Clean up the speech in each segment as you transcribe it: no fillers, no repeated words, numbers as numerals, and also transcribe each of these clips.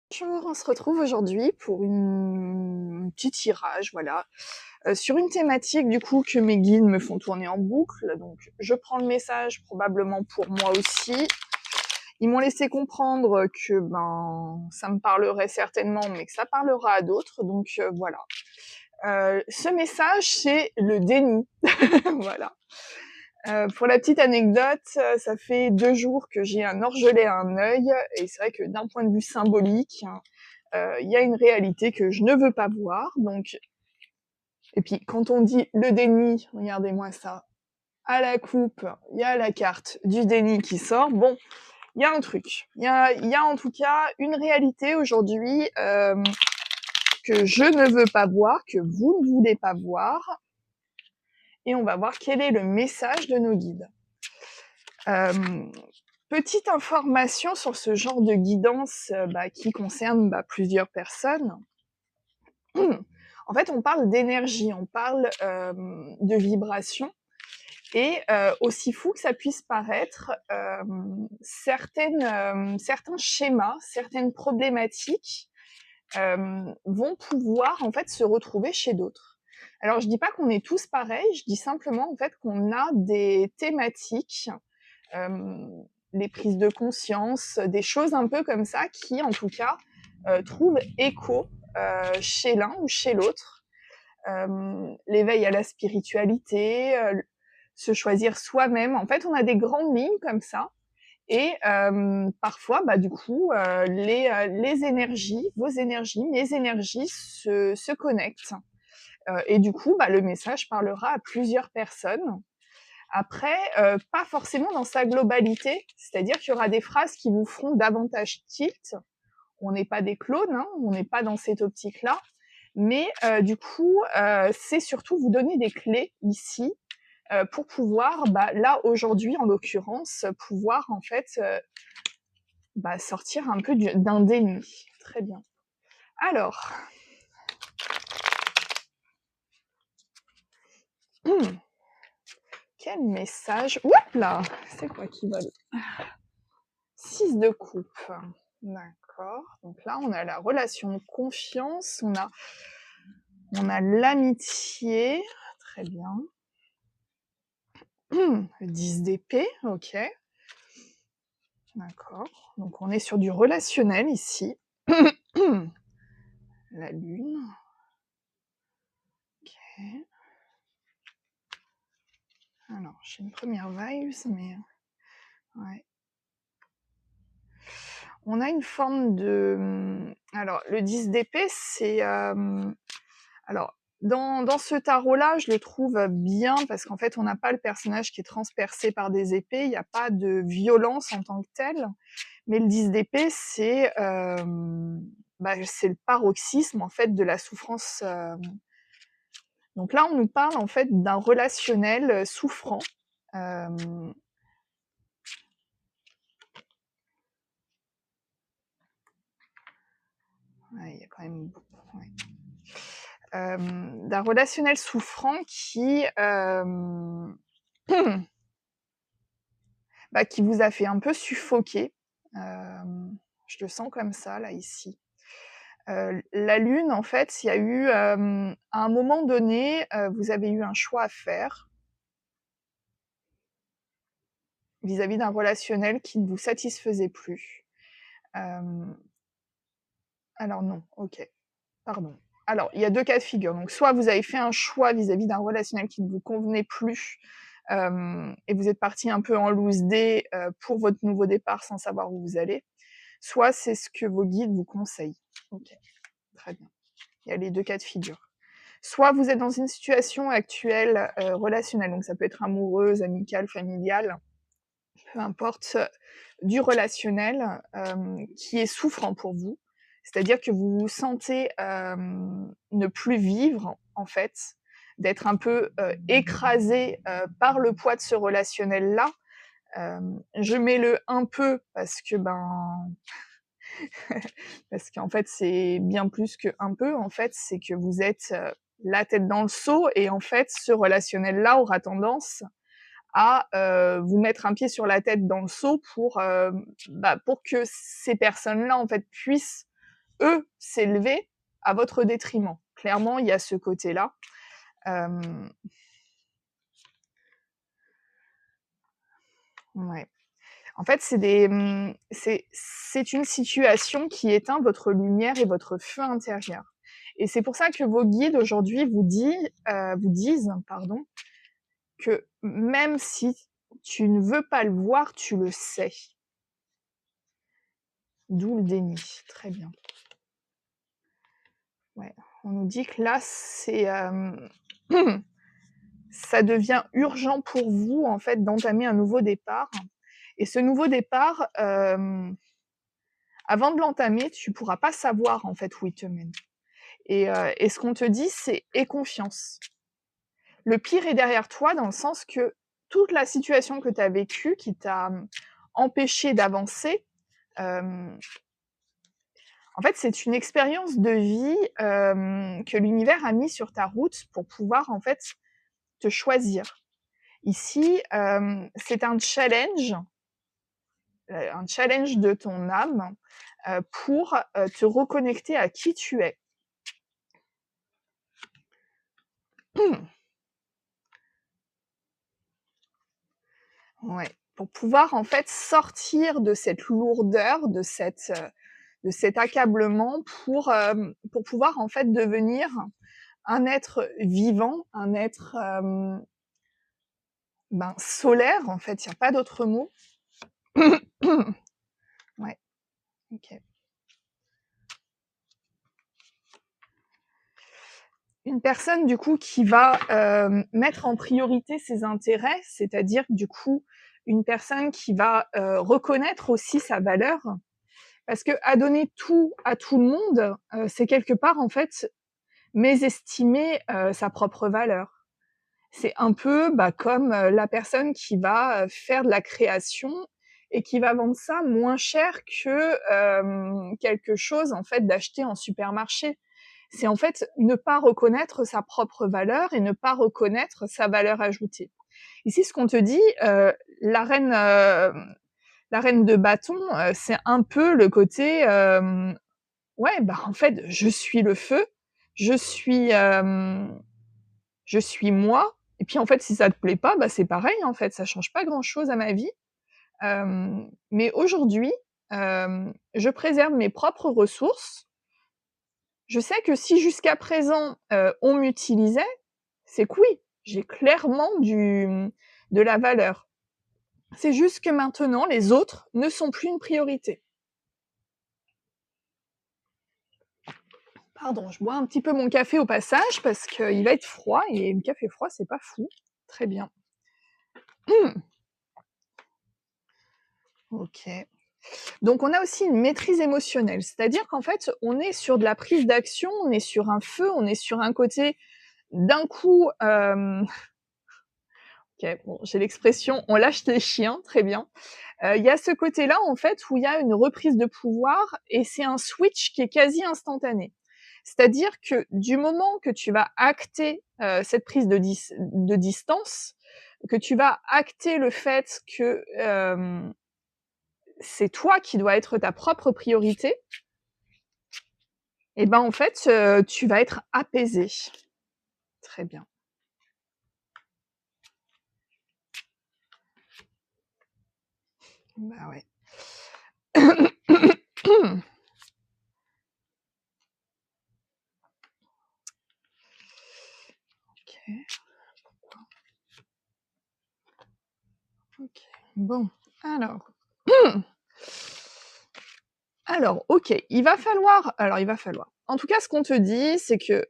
Bonjour, on se retrouve aujourd'hui pour un petit tirage, voilà, sur une thématique du coup que mes guides me font tourner en boucle. Donc je prends le message probablement pour moi aussi. Ils m'ont laissé comprendre que ça me parlerait certainement, mais que ça parlera à d'autres. Donc voilà. Ce message, c'est le déni. Voilà. Pour la petite anecdote, ça fait 2 jours que j'ai un orgelet à un œil, et c'est vrai que d'un point de vue symbolique, il y a une réalité que je ne veux pas voir. Donc, et puis quand on dit le déni, regardez-moi ça, à la coupe, il y a la carte du déni qui sort. Bon, il y a un truc. Il y a en tout cas une réalité aujourd'hui que je ne veux pas voir, que vous ne voulez pas voir. Et on va voir quel est le message de nos guides. Petite information sur ce genre de guidance qui concerne plusieurs personnes. En fait, on parle d'énergie, on parle de vibration. Et aussi fou que ça puisse paraître, certains schémas, certaines problématiques vont pouvoir en fait se retrouver chez d'autres. Alors je dis pas qu'on est tous pareils, je dis simplement en fait qu'on a des thématiques, les prises de conscience, des choses un peu comme ça qui en tout cas trouvent écho chez l'un ou chez l'autre. L'éveil à la spiritualité, se choisir soi-même. En fait, on a des grandes lignes comme ça. Et parfois, du coup, les énergies, vos énergies, mes énergies se connectent. Et du coup, le message parlera à plusieurs personnes. Après, pas forcément dans sa globalité, c'est-à-dire qu'il y aura des phrases qui vous feront davantage tilt. On n'est pas des clones, hein, on n'est pas dans cette optique-là. Mais du coup, c'est surtout vous donner des clés ici pour pouvoir, là aujourd'hui en l'occurrence, pouvoir en fait sortir un peu d'un déni. Très bien. Alors, quel message. Oups là, c'est quoi qui vole? 6 de coupe. D'accord. Donc là, on a la relation de confiance, on a l'amitié. Très bien. Le 10 d'épée, ok. D'accord. Donc on est sur du relationnel ici. La lune. Ok. Alors, j'ai une première vibes, mais... Ouais. On a une forme de... Alors, le 10 d'épée, c'est... Alors, dans ce tarot-là, je le trouve bien, parce qu'en fait, on n'a pas le personnage qui est transpercé par des épées, il n'y a pas de violence en tant que telle, mais le 10 d'épée, c'est le paroxysme, en fait, de la souffrance. Donc là, on nous parle, en fait, d'un relationnel souffrant. Il y a quand même beaucoup... Ouais. D'un relationnel souffrant qui qui vous a fait un peu suffoquer. Je le sens comme ça là ici. La lune, en fait, il y a eu à un moment donné, vous avez eu un choix à faire vis-à-vis d'un relationnel qui ne vous satisfaisait plus. Alors non, ok, pardon. Alors, il y a 2 cas de figure. Donc, soit vous avez fait un choix vis-à-vis d'un relationnel qui ne vous convenait plus, et vous êtes parti un peu en loose day pour votre nouveau départ sans savoir où vous allez. Soit c'est ce que vos guides vous conseillent. Ok, très bien. Il y a les 2 cas de figure. Soit vous êtes dans une situation actuelle relationnelle, donc ça peut être amoureuse, amicale, familiale, peu importe, du relationnel qui est souffrant pour vous. C'est-à-dire que vous vous sentez ne plus vivre, en fait, d'être un peu écrasé par le poids de ce relationnel-là. Je mets le un peu parce que parce qu'en fait c'est bien plus que un peu. En fait, c'est que vous êtes la tête dans le seau, et en fait ce relationnel-là aura tendance à vous mettre un pied sur la tête dans le seau pour que ces personnes-là en fait puissent eux s'élever à votre détriment. Clairement, il y a ce côté-là. Ouais. En fait, c'est une situation qui éteint votre lumière et votre feu intérieur. Et c'est pour ça que vos guides aujourd'hui vous disent, pardon, que même si tu ne veux pas le voir, tu le sais. D'où le déni. Très bien. Ouais. On nous dit que là, ça devient urgent pour vous, en fait, d'entamer un nouveau départ. Et ce nouveau départ, avant de l'entamer, tu pourras pas savoir, en fait, où il te mène. Et ce qu'on te dit, c'est « aie confiance ». Le pire est derrière toi, dans le sens que toute la situation que tu as vécue, qui t'a empêché d'avancer, en fait, c'est une expérience de vie que l'univers a mis sur ta route pour pouvoir, en fait, te choisir. Ici, c'est un challenge de ton âme pour te reconnecter à qui tu es. Ouais, pour pouvoir en fait sortir de cette lourdeur, de cet accablement pour pouvoir en fait devenir un être vivant, un être solaire en fait, il y a pas d'autre mot. Ouais, OK. Une personne du coup qui va mettre en priorité ses intérêts, c'est-à-dire du coup une personne qui va reconnaître aussi sa valeur, parce qu'à donner tout à tout le monde, c'est quelque part en fait mésestimer sa propre valeur. C'est un peu comme la personne qui va faire de la création et qui va vendre ça moins cher que quelque chose en fait d'acheter en supermarché. C'est en fait ne pas reconnaître sa propre valeur et ne pas reconnaître sa valeur ajoutée. Ici, ce qu'on te dit, la reine de bâton, c'est un peu le côté ouais, en fait, je suis le feu, je suis moi. Et puis en fait, si ça te plaît pas, c'est pareil en fait, ça change pas grand-chose à ma vie. Mais aujourd'hui, je préserve mes propres ressources. Je sais que si jusqu'à présent, on m'utilisait, c'est que oui, j'ai clairement de la valeur. C'est juste que maintenant, les autres ne sont plus une priorité. Pardon, je bois un petit peu mon café au passage parce qu'il va être froid et le café froid, c'est pas fou. Très bien. OK. Donc on a aussi une maîtrise émotionnelle, c'est-à-dire qu'en fait, on est sur de la prise d'action, on est sur un feu, on est sur un côté d'un coup, OK, bon, j'ai l'expression « on lâche les chiens », très bien. Il y a ce côté-là, en fait, où il y a une reprise de pouvoir et c'est un switch qui est quasi instantané. C'est-à-dire que du moment que tu vas acter cette prise de distance, que tu vas acter le fait que c'est toi qui dois être ta propre priorité, et en fait, tu vas être apaisé. Très bien. Bah ouais. OK. OK. Bon, alors. Alors, OK, il va falloir. En tout cas, ce qu'on te dit, c'est que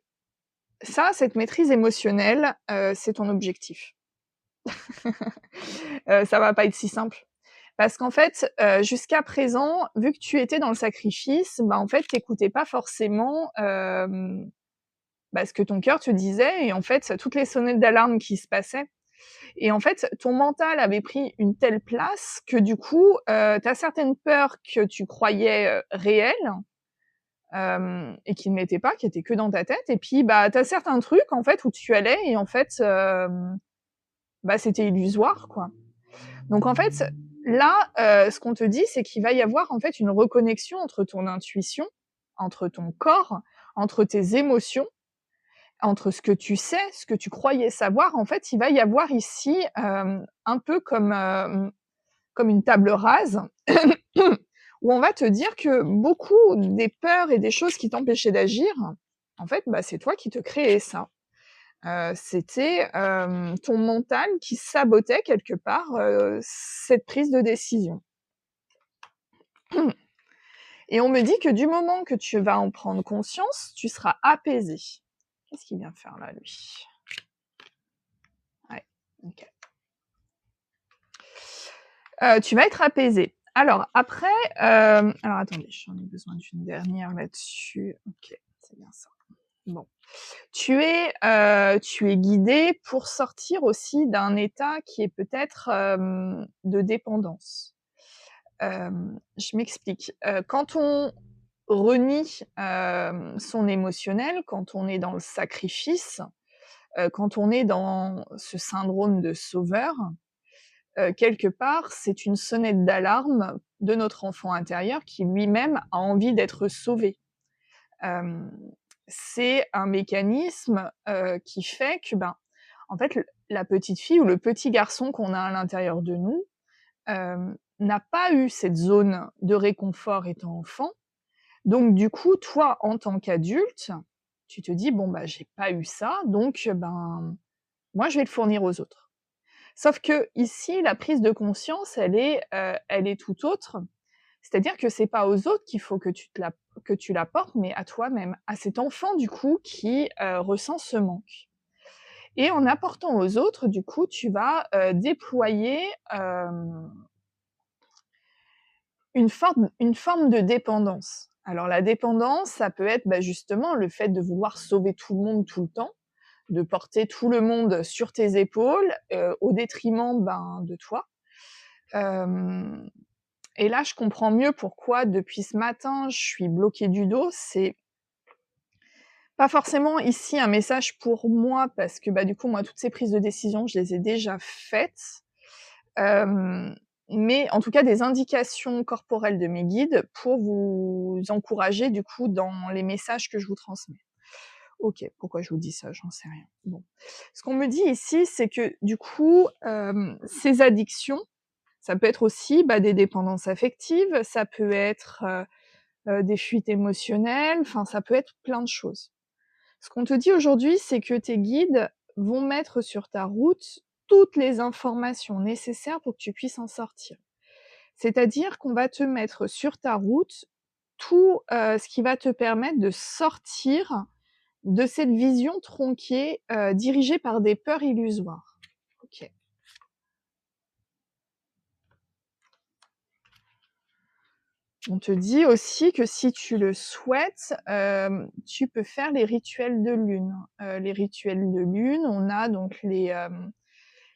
ça, cette maîtrise émotionnelle, c'est ton objectif. Ça va pas être si simple. Parce qu'en fait, jusqu'à présent, vu que tu étais dans le sacrifice, en fait, tu pas forcément, ce que ton cœur te disait et en fait, toutes les sonnettes d'alarme qui se passaient. Et en fait, ton mental avait pris une telle place que du coup, tu as certaines peurs que tu croyais, réelles, et qui ne l'étaient pas, qui étaient que dans ta tête et puis, tu as certains trucs en fait où tu allais et en fait, c'était illusoire, quoi. Donc en fait, là, ce qu'on te dit, c'est qu'il va y avoir en fait une reconnexion entre ton intuition entre ton corps, entre tes émotions, entre ce que tu sais, ce que tu croyais savoir. En fait, il va y avoir ici un peu comme une table rase où on va te dire que beaucoup des peurs et des choses qui t'empêchaient d'agir, en fait, bah, c'est toi qui te créais ça. C'était ton mental qui sabotait quelque part cette prise de décision. Et on me dit que du moment que tu vas en prendre conscience, tu seras apaisé. Qu'est-ce qu'il vient faire là, lui? Ouais, ok. Tu vas être apaisé. Alors après, alors attendez, j'en ai besoin d'une dernière là-dessus. Ok, c'est bien ça. Bon. Tu es guidé pour sortir aussi d'un état qui est peut-être de dépendance. Je m'explique. Quand on renie son émotionnel, quand on est dans le sacrifice, quand on est dans ce syndrome de sauveur, quelque part, c'est une sonnette d'alarme de notre enfant intérieur qui lui-même a envie d'être sauvé. Hem, c'est un mécanisme, qui fait que, ben, en fait, la petite fille ou le petit garçon qu'on a à l'intérieur de nous, n'a pas eu cette zone de réconfort étant enfant. Donc du coup, toi, en tant qu'adulte, tu te dis: «Bon, bah, j'ai pas eu ça, donc ben, moi, je vais le fournir aux autres». Sauf que ici, la prise de conscience, elle est tout autre. C'est-à-dire que c'est pas aux autres qu'il faut que tu l'apportes, mais à toi-même, à cet enfant du coup qui ressent ce manque. Et en apportant aux autres, du coup, tu vas déployer une forme de dépendance. Alors la dépendance, ça peut être bah, justement le fait de vouloir sauver tout le monde tout le temps, de porter tout le monde sur tes épaules au détriment ben, de toi. Euh, Et là, je comprends mieux pourquoi depuis ce matin, je suis bloquée du dos. C'est pas forcément ici un message pour moi parce que, bah, du coup, moi, toutes ces prises de décision, je les ai déjà faites. Hem, mais en tout cas, des indications corporelles de mes guides pour vous encourager, du coup, dans les messages que je vous transmets. OK, pourquoi je vous dis ça? J'en sais rien. Bon. Ce qu'on me dit ici, c'est que, du coup, ces addictions, ça peut être aussi, bah, des dépendances affectives, ça peut être, des fuites émotionnelles, enfin ça peut être plein de choses. Ce qu'on te dit aujourd'hui, c'est que tes guides vont mettre sur ta route toutes les informations nécessaires pour que tu puisses en sortir. C'est-à-dire qu'on va te mettre sur ta route tout, ce qui va te permettre de sortir de cette vision tronquée, dirigée par des peurs illusoires. OK. On te dit aussi que si tu le souhaites, tu peux faire les rituels de lune. Les rituels de lune, on a donc les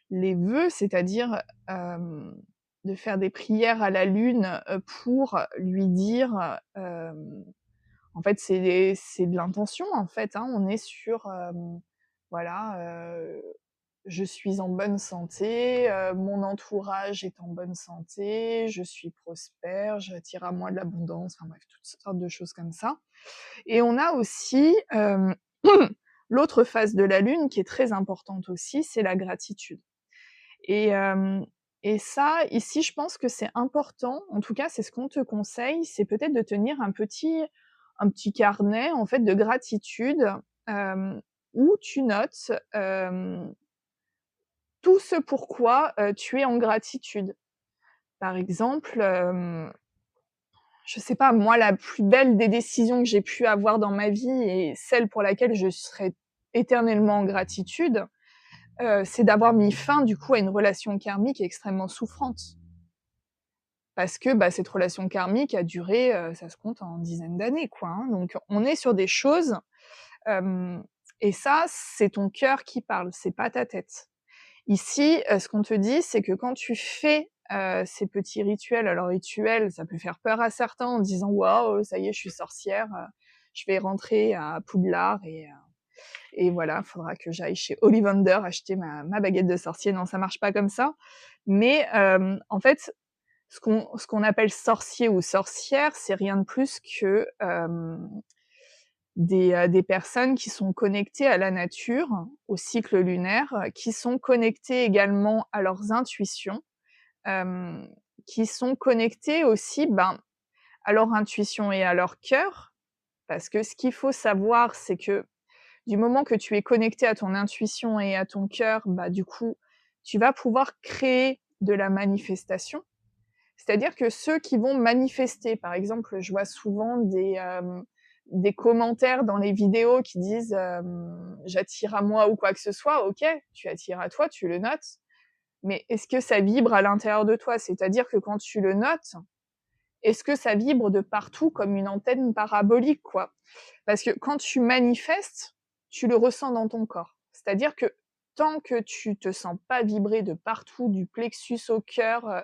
vœux, c'est-à-dire, de faire des prières à la lune, pour lui dire, en fait, c'est de l'intention, en fait, hein. On est sur, voilà, je suis en bonne santé, mon entourage est en bonne santé, je suis prospère, j'attire à moi de l'abondance, enfin bref, toutes sortes de choses comme ça. Et on a aussi, l'autre phase de la lune qui est très importante aussi, c'est la gratitude. Et ça, ici, je pense que c'est important, en tout cas, c'est ce qu'on te conseille, c'est peut-être de tenir un petit carnet, en fait, de gratitude, hem, où tu notes, tout ce pourquoi, tu es en gratitude. Par exemple, je sais pas, moi, la plus belle des décisions que j'ai pu avoir dans ma vie et celle pour laquelle je serai éternellement en gratitude, c'est d'avoir mis fin, du coup, à une relation karmique extrêmement souffrante. Parce que, bah, cette relation karmique a duré, ça se compte en dizaines d'années, quoi, hein. Donc on est sur des choses, hem et ça, c'est ton cœur qui parle, c'est pas ta tête. Ici, ce qu'on te dit, c'est que quand tu fais, ces petits rituels, alors rituels, ça peut faire peur à certains en disant: «Waouh, ça y est, je suis sorcière, je vais rentrer à Poudlard et voilà, faudra que j'aille chez Ollivander acheter ma baguette de sorcier». Non, ça marche pas comme ça. Mais, en fait, Ce qu'on appelle sorcier ou sorcière, c'est rien de plus que des personnes qui sont connectées à la nature, au cycle lunaire, qui sont connectées également à leurs intuitions, qui sont connectées aussi, à leur intuition et à leur cœur. Parce que ce qu'il faut savoir, c'est que du moment que tu es connecté à ton intuition et à ton cœur, du coup, tu vas pouvoir créer de la manifestation. C'est-à-dire que ceux qui vont manifester, par exemple, je vois souvent des commentaires dans les vidéos qui disent j'attire à moi ou quoi que ce soit. Ok, tu attires à toi, tu le notes, mais est-ce que ça vibre à l'intérieur de toi? C'est-à-dire que quand tu le notes, est-ce que ça vibre de partout comme une antenne parabolique, quoi? Parce que quand tu manifestes, tu le ressens dans ton corps. C'est-à-dire que tant que tu te sens pas vibrer de partout, du plexus au cœur,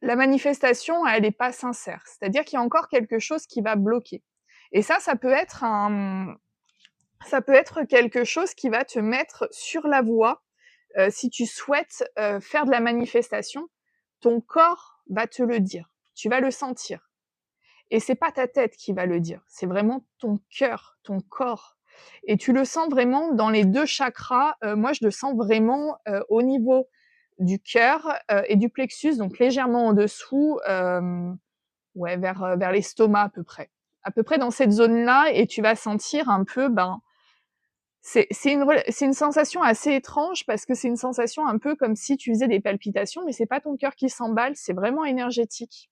la manifestation, elle est pas sincère. C'est-à-dire qu'il y a encore quelque chose qui va bloquer. Et ça peut être quelque chose qui va te mettre sur la voie. Si tu souhaites faire de la manifestation, ton corps va te le dire. Tu vas le sentir. Et c'est pas ta tête qui va le dire. C'est vraiment ton cœur, ton corps. Et tu le sens vraiment dans les 2 chakras. Moi, je le sens vraiment au niveau du cœur et du plexus, donc légèrement en dessous, ouais, vers l'estomac à peu près. À peu près dans cette zone-là, et tu vas sentir un peu, c'est une sensation assez étrange parce que c'est une sensation un peu comme si tu faisais des palpitations, mais c'est pas ton cœur qui s'emballe, c'est vraiment énergétique.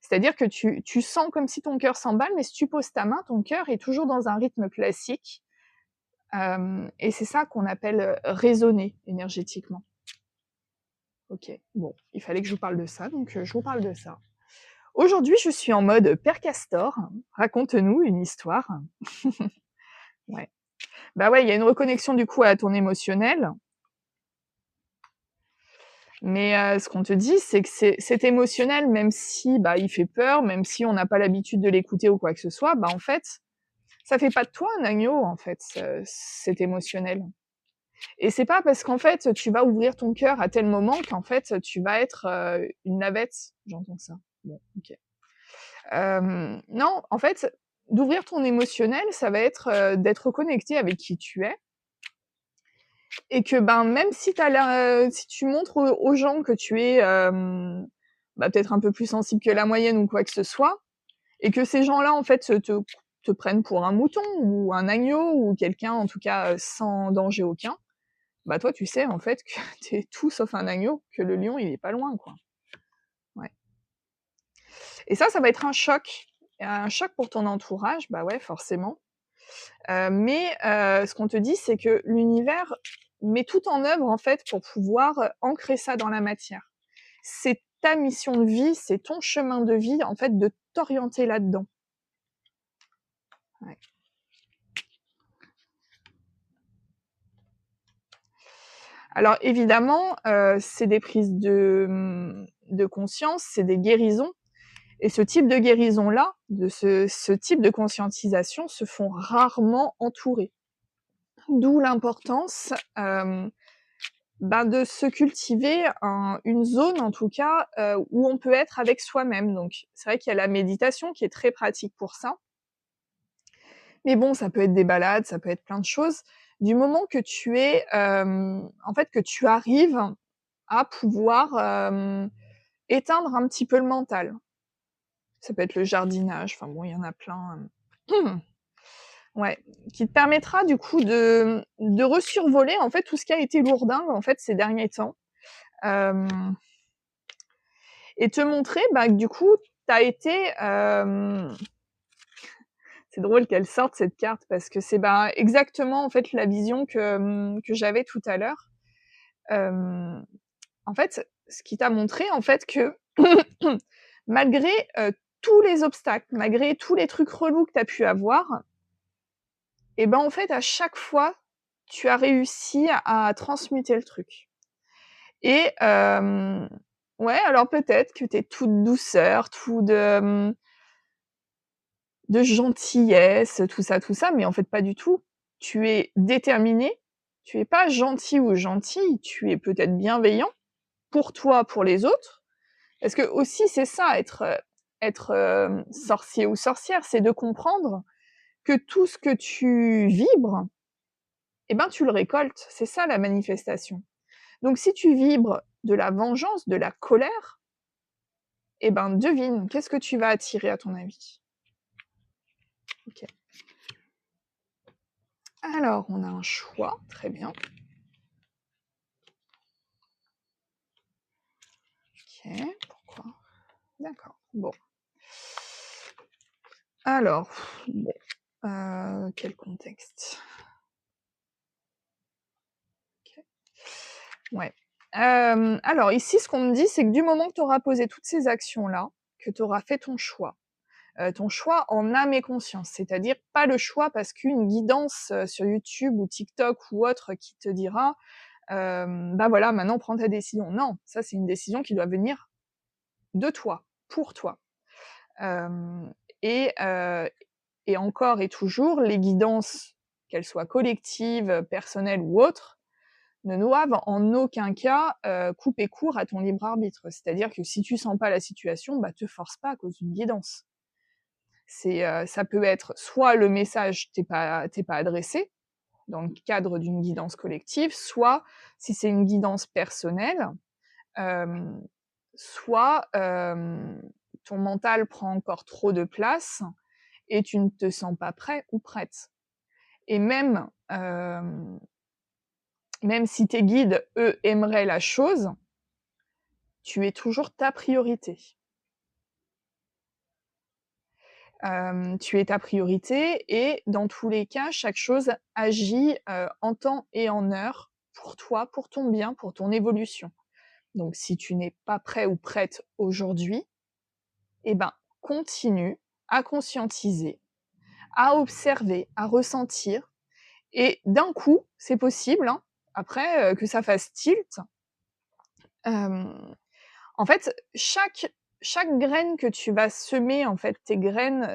C'est-à-dire que tu sens comme si ton cœur s'emballe, mais si tu poses ta main, ton cœur est toujours dans un rythme classique. Et c'est ça qu'on appelle résonner énergétiquement. Ok, bon, il fallait que je vous parle de ça, donc je vous parle de ça. Aujourd'hui, je suis en mode Père Castor, raconte-nous une histoire. Ouais. Ouais, il y a une reconnexion du coup à ton émotionnel. Mais ce qu'on te dit, c'est que cet émotionnel, même si il fait peur, même si on n'a pas l'habitude de l'écouter ou quoi que ce soit, en fait, ça fait pas de toi un agneau, en fait, cet émotionnel. Et c'est pas parce qu'en fait, tu vas ouvrir ton cœur à tel moment qu'en fait, tu vas être une navette. J'entends ça. Bon, ok. Non, en fait, d'ouvrir ton émotionnel, ça va être d'être connecté avec qui tu es. Et que même si, si tu montres aux gens que tu es peut-être un peu plus sensible que la moyenne ou quoi que ce soit, et que ces gens-là, en fait, te prennent pour un mouton ou un agneau ou quelqu'un, en tout cas, sans danger aucun, toi, tu sais, en fait, que t'es tout sauf un agneau, que le lion, il est pas loin, quoi. Ouais. Et ça va être un choc. Un choc pour ton entourage, ouais, forcément. Mais ce qu'on te dit, c'est que l'univers met tout en œuvre, en fait, pour pouvoir ancrer ça dans la matière. C'est ta mission de vie, c'est ton chemin de vie, en fait, de t'orienter là-dedans. Ouais. Alors évidemment, c'est des prises de conscience, c'est des guérisons. Et ce type de guérison-là, de ce type de conscientisation, se font rarement entourer. D'où l'importance de se cultiver une zone, en tout cas, où on peut être avec soi-même. Donc c'est vrai qu'il y a la méditation qui est très pratique pour ça. Mais bon, ça peut être des balades, ça peut être plein de choses. Du moment que tu es, en fait, que tu arrives à pouvoir éteindre un petit peu le mental. Ça peut être le jardinage, enfin bon, il y en a plein. Ouais, qui te permettra du coup de resurvoler en fait tout ce qui a été lourdingue en fait ces derniers temps. Et te montrer que du coup, t'as été c'est drôle qu'elle sorte cette carte parce que c'est exactement en fait la vision que j'avais tout à l'heure. En fait, ce qui t'a montré en fait que malgré tous les obstacles, malgré tous les trucs relous que t'as pu avoir, et en fait à chaque fois, tu as réussi à transmuter le truc. Et ouais, alors peut-être que t'es toute douceur, tout de gentillesse, tout ça, mais en fait pas du tout. Tu es déterminé, tu es pas gentil ou gentille, tu es peut-être bienveillant pour toi, pour les autres, Parce que aussi, c'est ça, être sorcier ou sorcière, c'est de comprendre que tout ce que tu vibres, eh ben, tu le récoltes. C'est ça la manifestation. Donc si tu vibres de la vengeance, de la colère, eh ben, devine, qu'est-ce que tu vas attirer à ton avis? OK. Alors, on a un choix, très bien. OK, pourquoi? D'accord, bon. Alors, bon, quel contexte? OK. Ouais. Alors ici, ce qu'on me dit, c'est que du moment que tu auras posé toutes ces actions-là, que tu auras fait ton choix en âme et conscience, c'est-à-dire pas le choix parce qu'une guidance, sur YouTube ou TikTok ou autre qui te dira, «Bah, voilà, maintenant prends ta décision». Non, ça c'est une décision qui doit venir de toi, pour toi. Hem et heu et encore et toujours, les guidances, qu'elles soient collectives, personnelles ou autres, ne doivent en aucun cas, couper court à ton libre arbitre. C'est-à-dire que si tu sens pas la situation, bah, te force pas à cause d'une guidance. Ça peut être soit le message t'est pas adressé, dans le cadre d'une guidance collective, soit si c'est une guidance personnelle, hem, soit, ton mental prend encore trop de place et tu ne te sens pas prêt ou prête. Et même si tes guides, eux, aimeraient la chose, tu es toujours ta priorité. Tu es ta priorité et dans tous les cas, chaque chose agit, en temps et en heure pour toi, pour ton bien, pour ton évolution. Donc si tu n'es pas prêt ou prête aujourd'hui, eh ben, continue à conscientiser, à observer, à ressentir et d'un coup, c'est possible, hein, après, que ça fasse tilt. Hem, En fait, chaque graine que tu vas semer, en fait, tes graines,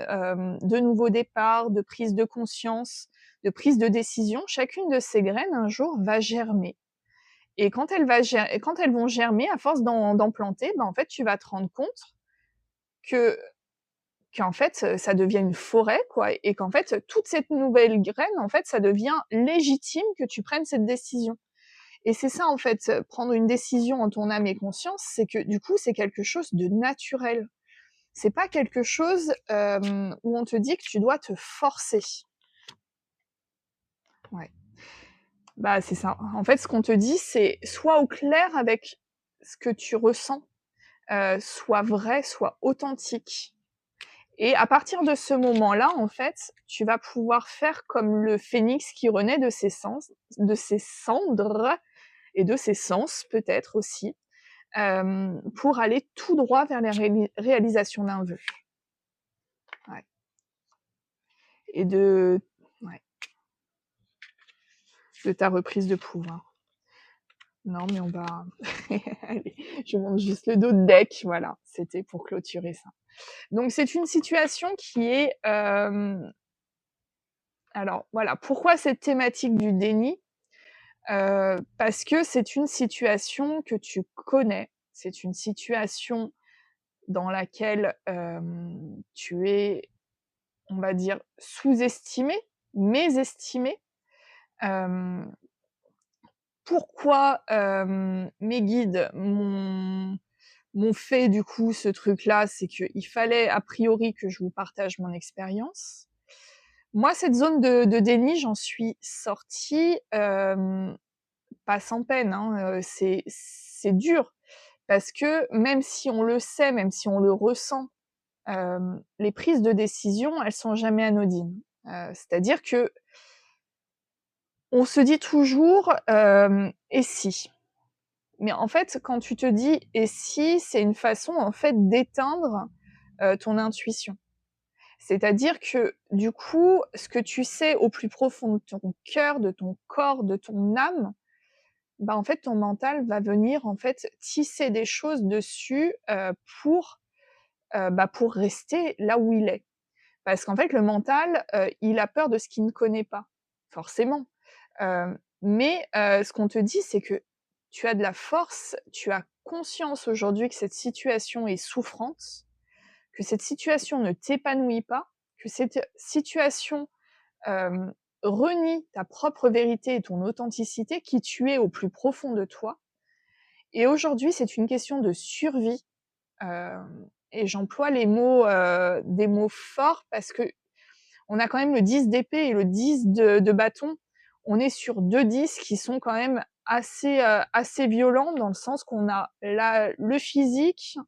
de nouveau départ, de prise de conscience, de prise de décision, chacune de ces graines, un jour, va germer et quand elles vont germer, à force d'en planter, bah, en fait, tu vas te rendre compte que qu'en fait, ça devient une forêt, quoi et qu'en fait, toute cette nouvelle graine, en fait, ça devient légitime que tu prennes cette décision. Et c'est ça en fait, prendre une décision en ton âme et conscience, c'est que du coup, c'est quelque chose de naturel. C'est pas quelque chose, où on te dit que tu dois te forcer. Ouais. Bah, c'est ça. En fait, ce qu'on te dit, c'est sois au clair avec ce que tu ressens, sois vrai, sois authentique. Et à partir de ce moment-là, en fait, tu vas pouvoir faire comme le phénix qui renaît de ses cendres et de ses sens peut-être aussi, pour aller tout droit vers la réalisation d'un vœu. Ouais. Et ouais, de ta reprise de pouvoir. Non, mais on va allez, je monte juste le dos de deck, voilà, c'était pour clôturer ça. Donc c'est une situation qui est, alors voilà, pourquoi cette thématique du déni? Parce que c'est une situation que tu connais, c'est une situation dans laquelle, tu es, on va dire, sous-estimé, mésestimé. Hem, Pourquoi, mes guides m'ont fait du coup ce truc-là? C'est qu'il fallait a priori que je vous partage mon expérience. Moi, cette zone de déni, j'en suis sortie, pas sans peine, hein, c'est dur parce que même si on le sait, même si on le ressent, les prises de décision, elles sont jamais anodines. C'est-à-dire que on se dit toujours, «Et si?» Mais en fait, quand tu te dis: «Et si?» c'est une façon, en fait, d'éteindre, ton intuition. C'est-à-dire que, du coup, ce que tu sais au plus profond de ton cœur, de ton corps, de ton âme, bah, en fait, ton mental va venir, en fait, tisser des choses dessus, pour rester là où il est. Parce qu'en fait, le mental, il a peur de ce qu'il ne connaît pas, forcément. Mais ce qu'on te dit, c'est que tu as de la force, tu as conscience aujourd'hui que cette situation est souffrante, que cette situation ne t'épanouit pas, que cette situation renie ta propre vérité et ton authenticité, qui tu es au plus profond de toi. Et aujourd'hui, c'est une question de survie. Et j'emploie les mots, des mots forts parce que on a quand même le 10 d'épée et le 10 de bâton. On est sur 2 10 qui sont quand même assez violents, dans le sens qu'on a le physique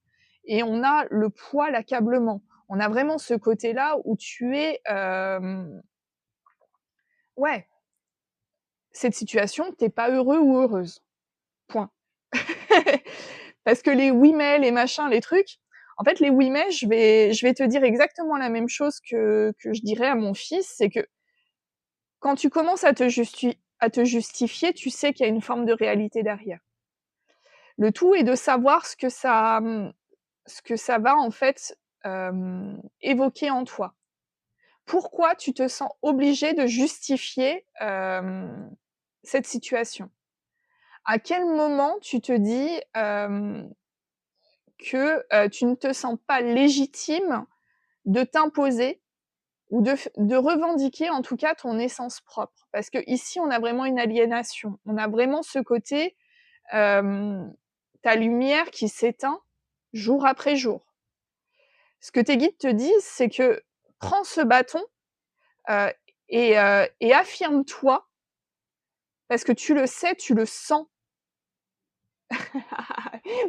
et on a le poids, l'accablement. On a vraiment ce côté-là où tu es, ouais, cette situation, tu es pas heureux ou heureuse. Point. Parce que les oui mais, les machins, les trucs, en fait les oui mais, je vais te dire exactement la même chose que je dirais à mon fils, c'est que quand tu commences à te justifier, tu sais qu'il y a une forme de réalité derrière. Le tout est de savoir ce que ça va en fait, évoquer en toi. Pourquoi tu te sens obligé de justifier, cette situation? À quel moment tu te dis, que, tu ne te sens pas légitime de t'imposer ou de revendiquer en tout cas ton essence propre? Parce qu'ici on a vraiment une aliénation. On a vraiment ce côté, ta lumière qui s'éteint jour après jour. Ce que tes guides te disent, c'est que prends ce bâton, heu et affirme-toi, parce que tu le sais, tu le sens.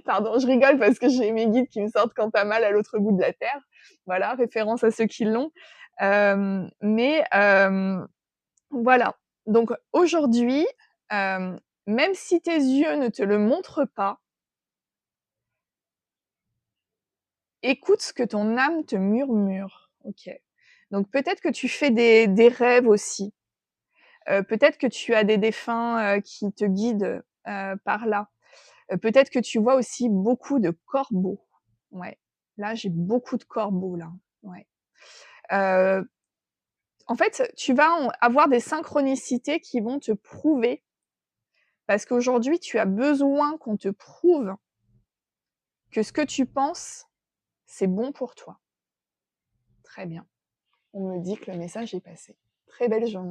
Pardon, je rigole parce que j'ai mes guides qui me sortent quand tu as mal à l'autre bout de la terre. Voilà, référence à ceux qui l'ont. Mais voilà. Donc aujourd'hui, même si tes yeux ne te le montrent pas, écoute ce que ton âme te murmure. OK. Donc peut-être que tu fais des rêves aussi. Peut-être que tu as des défunts, qui te guident, par là. Peut-être que tu vois aussi beaucoup de corbeaux. Ouais. Là, j'ai beaucoup de corbeaux là. Ouais. Heu, En fait, tu vas avoir des synchronicités qui vont te prouver, parce qu'aujourd'hui, tu as besoin qu'on te prouve que ce que tu penses, c'est bon pour toi. Très bien. On me dit que le message est passé. Très belle journée.